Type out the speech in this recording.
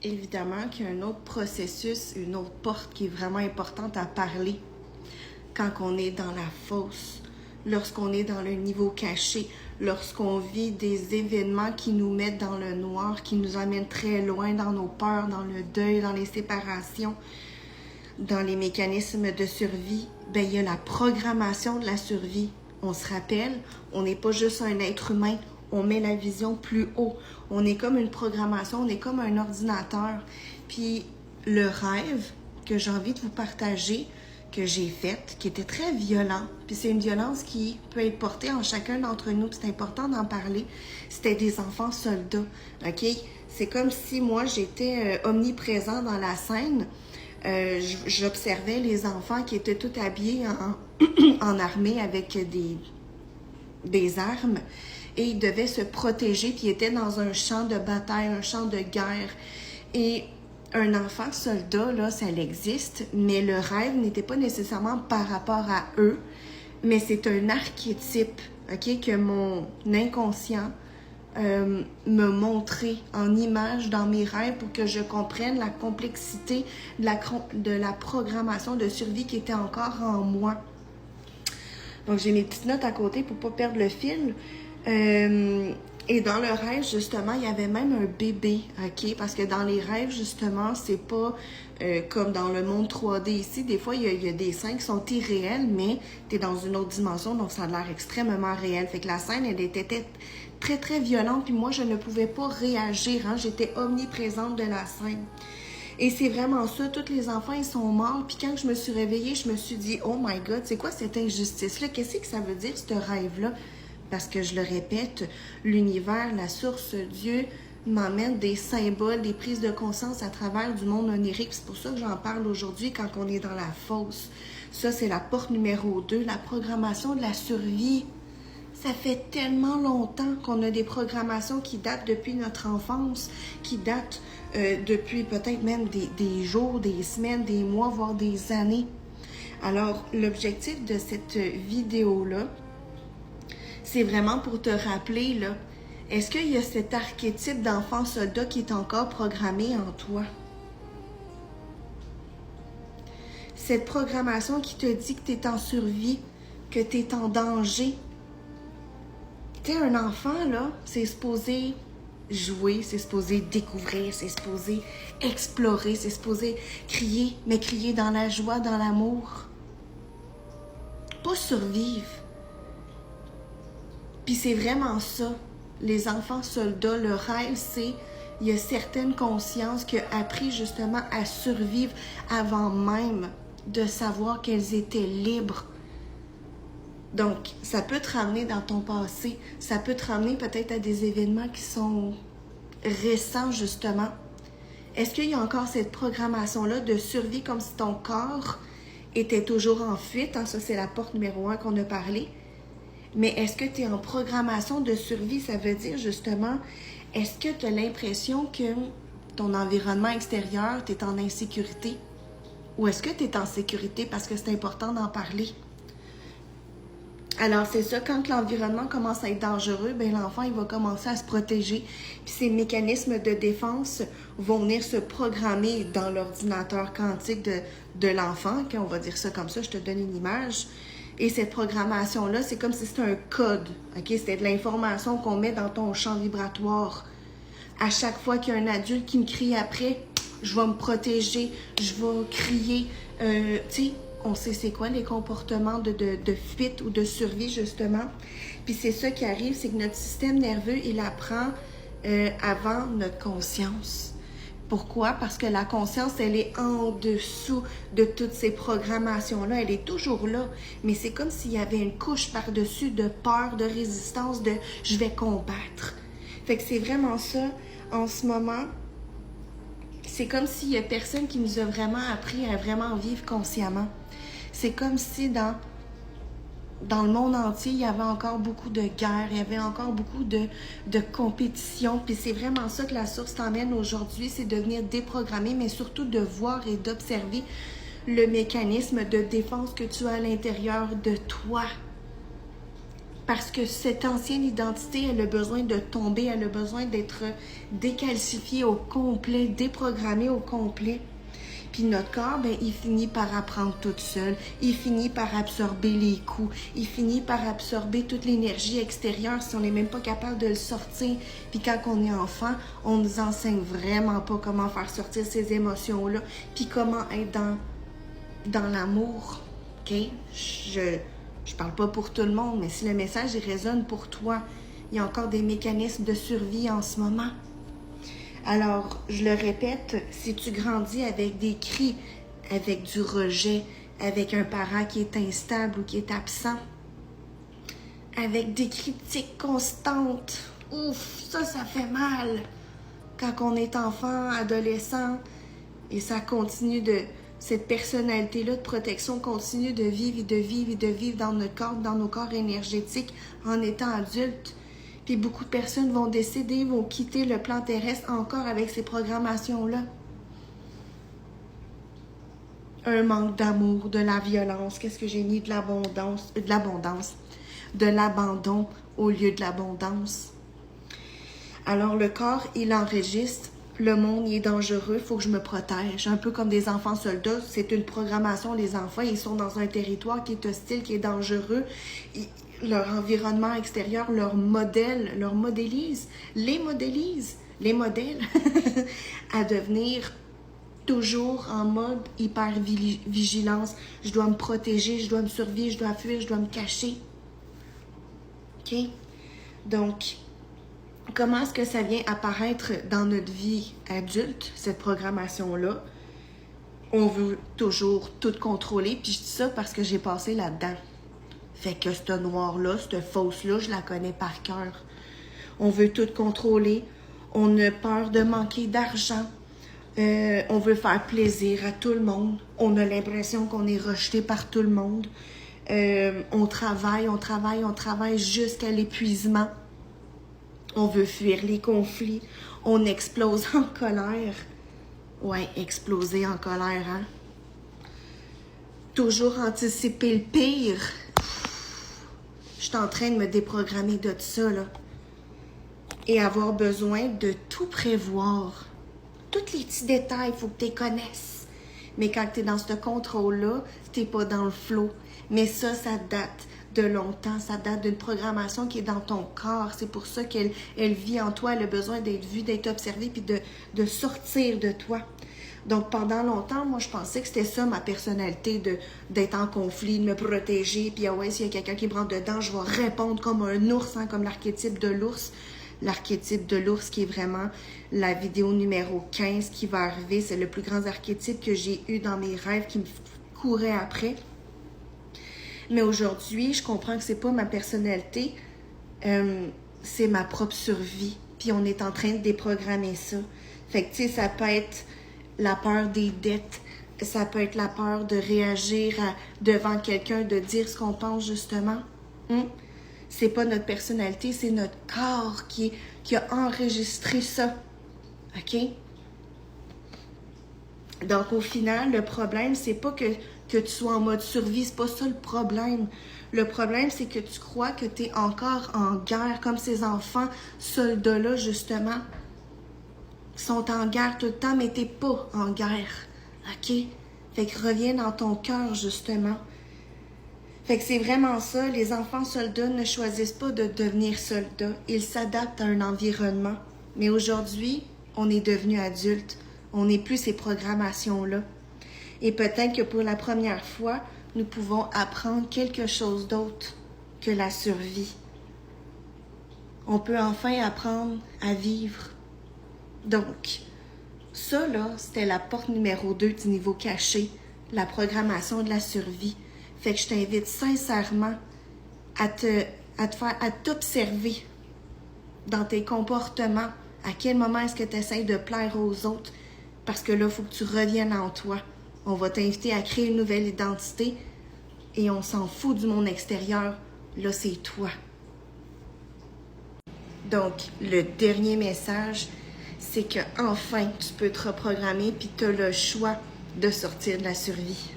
évidemment qu'il y a un autre processus, une autre porte qui est vraiment importante à parler quand on est dans la fosse, lorsqu'on est dans le niveau caché, lorsqu'on vit des événements qui nous mettent dans le noir, qui nous amènent très loin dans nos peurs, dans le deuil, dans les séparations, dans les mécanismes de survie. Ben, il y a la programmation de la survie. On se rappelle, on n'est pas juste un être humain, on met la vision plus haut. On est comme une programmation, on est comme un ordinateur. Puis le rêve que j'ai envie de vous partager, que j'ai fait, qui était très violent, puis c'est une violence qui peut être portée en chacun d'entre nous, c'est important d'en parler, c'était des enfants soldats, ok? C'est comme si moi j'étais omniprésent dans la scène, j'observais les enfants qui étaient tout habillés en armée avec des armes, et ils devaient se protéger, puis ils étaient dans un champ de bataille, un champ de guerre, et un enfant soldat, là, ça existe, mais le rêve n'était pas nécessairement par rapport à eux, mais c'est un archétype, ok, que mon inconscient me montrait en image dans mes rêves pour que je comprenne la complexité de la programmation de survie qui était encore en moi. Donc, j'ai mes petites notes à côté pour ne pas perdre le fil. Et dans le rêve, justement, il y avait même un bébé, ok? Parce que dans les rêves, justement, c'est pas comme dans le monde 3D ici. Des fois, il y a des scènes qui sont irréelles, mais tu es dans une autre dimension, donc ça a l'air extrêmement réel. Fait que la scène, elle était très, très violente, puis moi, je ne pouvais pas réagir, hein? J'étais omniprésente de la scène. Et c'est vraiment ça, tous les enfants, ils sont morts. Puis quand je me suis réveillée, je me suis dit, oh my God, c'est quoi cette injustice-là? Qu'est-ce que ça veut dire, ce rêve-là? Parce que je le répète, l'univers, la source, Dieu m'emmène des symboles, des prises de conscience à travers du monde onirique. C'est pour ça que j'en parle aujourd'hui quand on est dans la fosse. Ça, c'est la porte numéro 2, la programmation de la survie. Ça fait tellement longtemps qu'on a des programmations qui datent depuis notre enfance, qui datent depuis peut-être même des jours, des semaines, des mois, voire des années. Alors, l'objectif de cette vidéo-là, c'est vraiment pour te rappeler, là, est-ce qu'il y a cet archétype d'enfant soldat qui est encore programmé en toi? Cette programmation qui te dit que tu es en survie, que tu es en danger. Tu sais, un enfant, là, c'est supposé jouer, c'est supposé découvrir, c'est supposé explorer, c'est supposé crier, mais crier dans la joie, dans l'amour. Pas survivre. Puis c'est vraiment ça, les enfants soldats, le rêve, c'est, il y a certaines consciences qui ont appris justement à survivre avant même de savoir qu'elles étaient libres. Donc, ça peut te ramener dans ton passé, ça peut te ramener peut-être à des événements qui sont récents justement. Est-ce qu'il y a encore cette programmation-là de survie comme si ton corps était toujours en fuite? Hein? Ça, c'est la porte numéro 1 qu'on a parlé. Mais est-ce que tu es en programmation de survie? Ça veut dire justement, est-ce que tu as l'impression que ton environnement extérieur, tu es en insécurité? Ou est-ce que tu es en sécurité parce que c'est important d'en parler? Alors, c'est ça, quand l'environnement commence à être dangereux, ben l'enfant, il va commencer à se protéger. Puis ces mécanismes de défense vont venir se programmer dans l'ordinateur quantique de l'enfant, on va dire ça comme ça, je te donne une image. Et cette programmation-là, c'est comme si c'était un code, ok? C'était de l'information qu'on met dans ton champ vibratoire. À chaque fois qu'il y a un adulte qui me crie après, je vais me protéger, je vais crier, tu sais, on sait c'est quoi les comportements de fuite ou de survie, justement. Puis c'est ça qui arrive, c'est que notre système nerveux, il apprend avant notre conscience. Pourquoi? Parce que la conscience, elle est en dessous de toutes ces programmations-là. Elle est toujours là. Mais c'est comme s'il y avait une couche par-dessus de peur, de résistance, de « je vais combattre ». Fait que c'est vraiment ça. En ce moment, c'est comme s'il y a personne qui nous a vraiment appris à vraiment vivre consciemment. C'est comme si dans le monde entier, il y avait encore beaucoup de guerres, il y avait encore beaucoup de compétition. Puis c'est vraiment ça que la source t'emmène aujourd'hui, c'est de venir déprogrammer, mais surtout de voir et d'observer le mécanisme de défense que tu as à l'intérieur de toi. Parce que cette ancienne identité, elle a besoin de tomber, elle a besoin d'être décalcifiée au complet, déprogrammée au complet. Puis notre corps, ben, il finit par apprendre tout seul. Il finit par absorber les coups. Il finit par absorber toute l'énergie extérieure si on n'est même pas capable de le sortir. Puis quand on est enfant, on nous enseigne vraiment pas comment faire sortir ces émotions-là. Puis comment être dans l'amour. OK? Je parle pas pour tout le monde, mais si le message il résonne pour toi, il y a encore des mécanismes de survie en ce moment. Alors, je le répète, si tu grandis avec des cris, avec du rejet, avec un parent qui est instable ou qui est absent, avec des critiques constantes, ouf, ça fait mal. Quand on est enfant, adolescent, et ça continue cette personnalité-là de protection continue de vivre et de vivre et de vivre dans notre corps, dans nos corps énergétiques en étant adultes. Puis beaucoup de personnes vont décider, vont quitter le plan terrestre encore avec ces programmations-là. Un manque d'amour, de la violence, qu'est-ce que j'ai mis? De l'abondance, de l'abandon au lieu de l'abondance. Alors le corps, il enregistre, le monde, il est dangereux, il faut que je me protège. Un peu comme des enfants soldats, c'est une programmation, les enfants, ils sont dans un territoire qui est hostile, qui est dangereux. Leur environnement extérieur, leur modèle, leur modélise, les modèles à devenir toujours en mode hyper-vigilance. Je dois me protéger, je dois me survivre, je dois fuir, je dois me cacher. OK? Donc, comment est-ce que ça vient apparaître dans notre vie adulte, cette programmation-là? On veut toujours tout contrôler, puis je dis ça parce que j'ai passé là-dedans. Fait que ce noir-là, cette fausse-là, je la connais par cœur. On veut tout contrôler. On a peur de manquer d'argent. On veut faire plaisir à tout le monde. On a l'impression qu'on est rejeté par tout le monde. On travaille jusqu'à l'épuisement. On veut fuir les conflits. On explose en colère. Ouais, exploser en colère, hein? Toujours anticiper le pire. Je suis en train de me déprogrammer de ça, là. Et avoir besoin de tout prévoir. Tous les petits détails, il faut que tu les connaisses. Mais quand tu es dans ce contrôle-là, tu n'es pas dans le flow. Mais ça date de longtemps. Ça date d'une programmation qui est dans ton corps. C'est pour ça qu'elle vit en toi. Elle a besoin d'être vue, d'être observée, puis de sortir de toi. Donc, pendant longtemps, moi, je pensais que c'était ça, ma personnalité, d'être en conflit, de me protéger. Puis, ah ouais, s'il y a quelqu'un qui me rentre dedans, je vais répondre comme un ours, hein, comme l'archétype de l'ours. L'archétype de l'ours qui est vraiment la vidéo numéro 15 qui va arriver. C'est le plus grand archétype que j'ai eu dans mes rêves qui me courait après. Mais aujourd'hui, je comprends que c'est pas ma personnalité, c'est ma propre survie. Puis, on est en train de déprogrammer ça. Fait que, tu sais, ça peut être la peur des dettes, ça peut être la peur de réagir devant quelqu'un, de dire ce qu'on pense justement. C'est pas notre personnalité, c'est notre corps qui a enregistré ça. OK? Donc, au final, le problème, c'est pas que tu sois en mode survie, c'est pas ça le problème. Le problème, c'est que tu crois que tu es encore en guerre, comme ces enfants soldats-là, justement. Sont en guerre tout le temps, mais t'es pas en guerre. OK? Fait que reviens dans ton cœur, justement. Fait que c'est vraiment ça. Les enfants soldats ne choisissent pas de devenir soldats. Ils s'adaptent à un environnement. Mais aujourd'hui, on est devenu adulte. On n'est plus ces programmations-là. Et peut-être que pour la première fois, nous pouvons apprendre quelque chose d'autre que la survie. On peut enfin apprendre à vivre. Donc, ça, là, c'était la porte numéro 2 du niveau caché, la programmation de la survie. Fait que je t'invite sincèrement à t'observer dans tes comportements. À quel moment est-ce que tu essaies de plaire aux autres? Parce que là, il faut que tu reviennes en toi. On va t'inviter à créer une nouvelle identité et on s'en fout du monde extérieur. Là, c'est toi. Donc, le dernier message, c'est que enfin tu peux te reprogrammer puis tu as le choix de sortir de la survie.